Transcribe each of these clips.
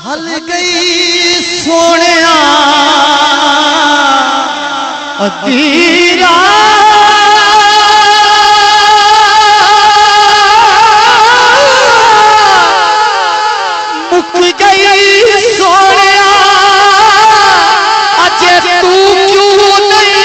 ढल गई सोने अधी मुक गई सोने अजे तू क्यों नहीं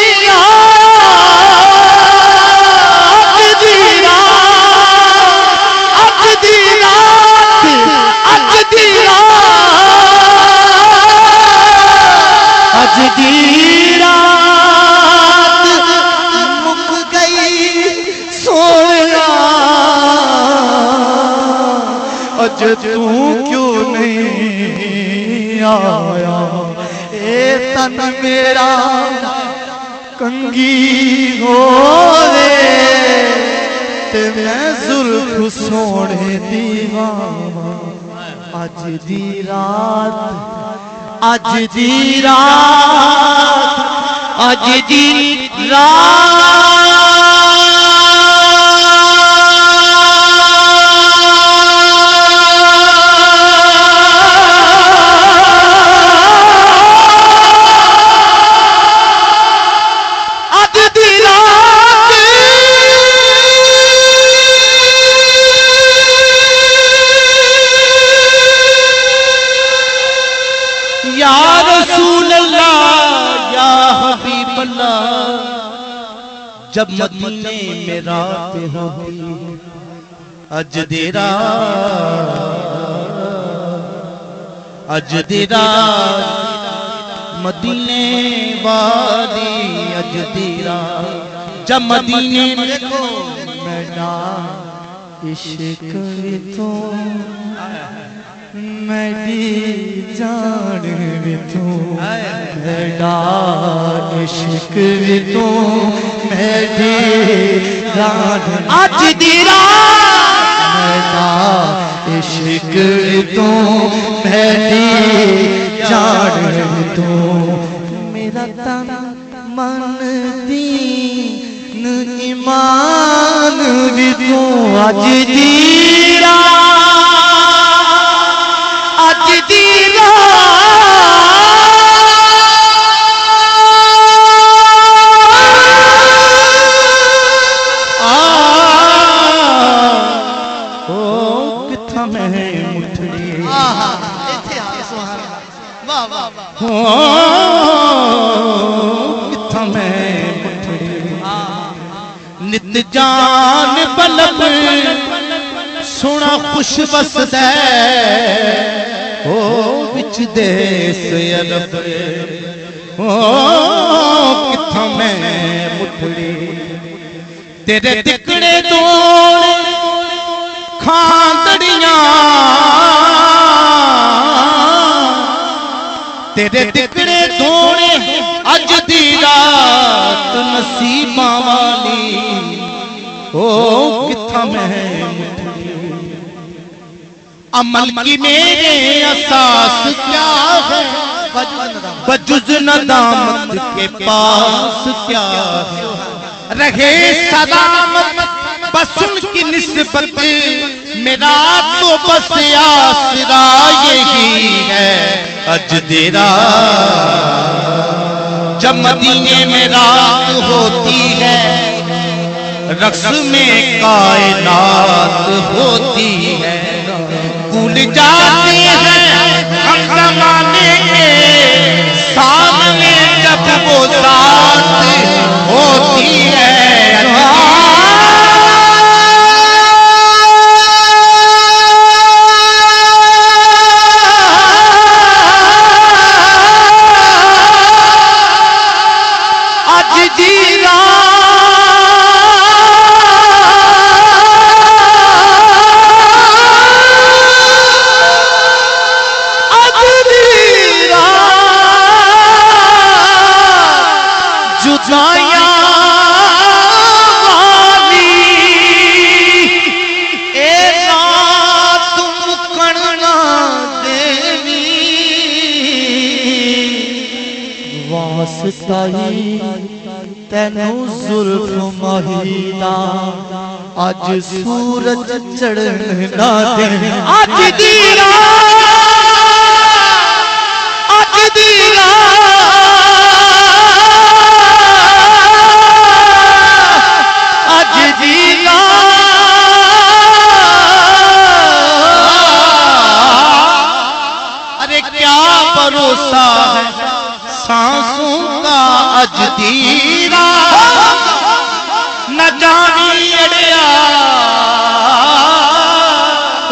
अज दी रात मुक गई सोया अज तू क्यों नहीं आया ए तन मेरा कंगी हो रे ते मैं जुल्फ सोने दीवाना अज दी रात आज दी रात आज दी रात आज दी रात या रसूल अल्लाह या हबीब अल्लाह जब मदीने में रात होती अज दी रात मदीने वाली अज दी रात जब मदीने देखो मैडा इश्क तो मेरी जान भी तू मेरा इश्क भी तू मेरी जान आज दी रात मेरा इश्क भी तू मेरी जान भी तू मेरा तन मन दीन ईमान भी तू आज दी रात नित जान बलब सोना खुश बसदा ओ विच देस अरब ओ किथा मैं मुठड़ी तेरे तिकड़े दौड़ खांदड़ियां तेरे तिकड़े दौड़े अज दी रात नसीबा वाली ओ किथा मैं अमल की मेरे असास क्या है बजुज नदामत के पास क्या है रहे सलामत बस उनकी निस्बत मेरा तो बस आसरा यही है अज दी रात जब मदीने में रात होती है रक्स में कायनात होती है भूल जाते हैं हम जमाने के सामने जब वो रात होती है तेनू जुल्फ महिदा अज सूरज चढ़ना दे अज दी रात भरोसा है सांसों का अजदीरा न जानी अड़िया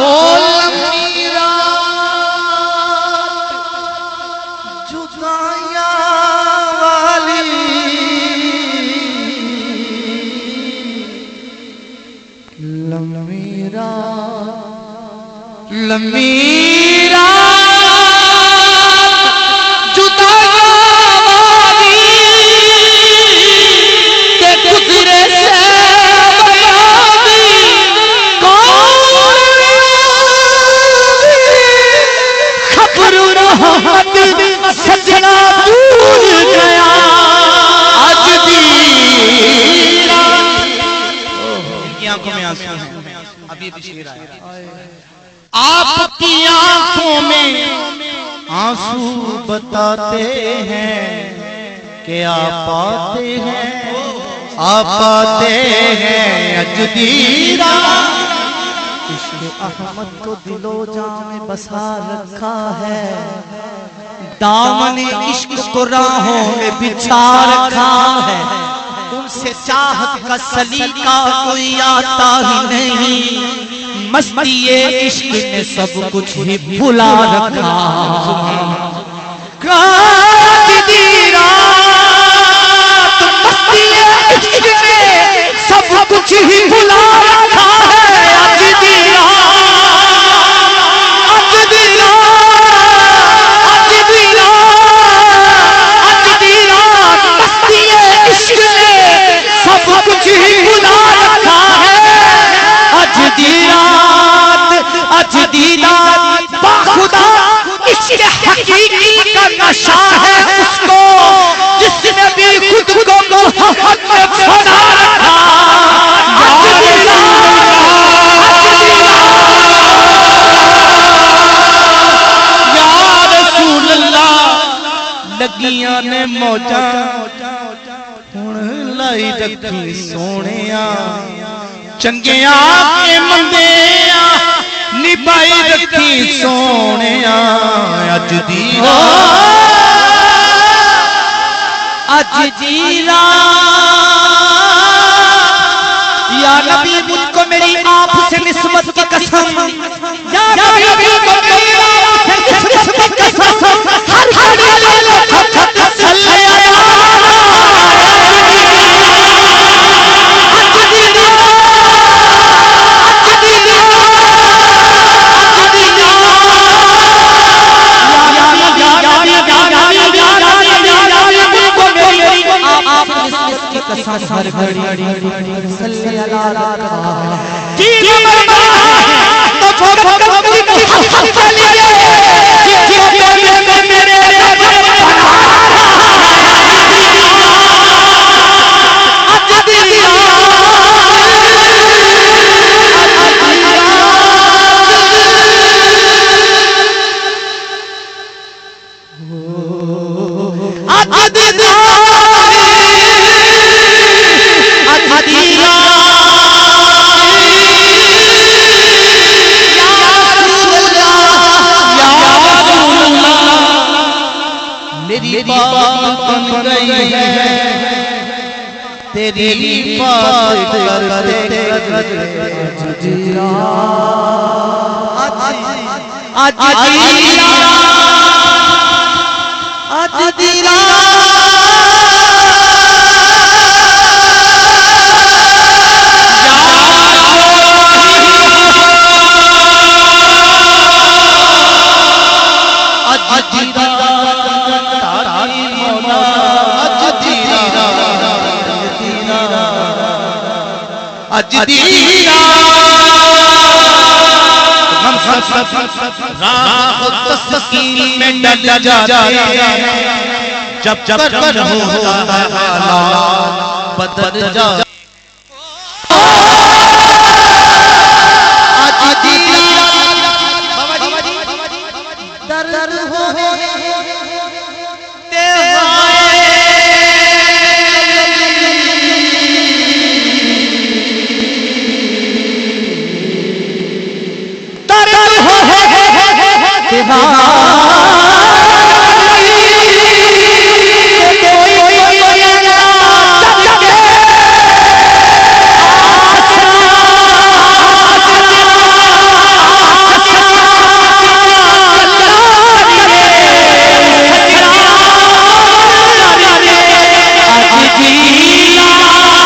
ओ लंबी रात जुदाइयां वाली लंबी रात सजना दूर गया आज दी इनकी आंखों में आंसू हैं। अब ये शेर आया आपकी आंखों में आंसू बताते हैं कि आप आते हैं अजदीरा इश्क़ अहमद को दिलो जान में बसा रखा है दामन इश्क को राहों में बिछा रखा है उनसे चाहत का सलीका कोई आता ही नहीं मस्ती ये इश्क ने सब कुछ ही भुला रखा मस्ती ये इश्क ने सब कुछ ही भुला रखा हकीकी का नशा है उसको जिसने भी खुद को मोहब्बत में बना रखा या रसूल अल्लाह लगियां ने मौजा हुण लाई रखी सोनिया चंगिया के मंदिया निभाई रखी सोने अज दी या नबी मुझको मेरी आप से निस्बत की कसम या नबी मुझको मेरी आप से निस्बत की कसम हर घड़ी ले लो हर घड़ी सल्ले अला मेरी बात बन गई है तेरी बात करते तस्कीन में डल जाते हैं जब जब होता है हालात बदल जाते दर हो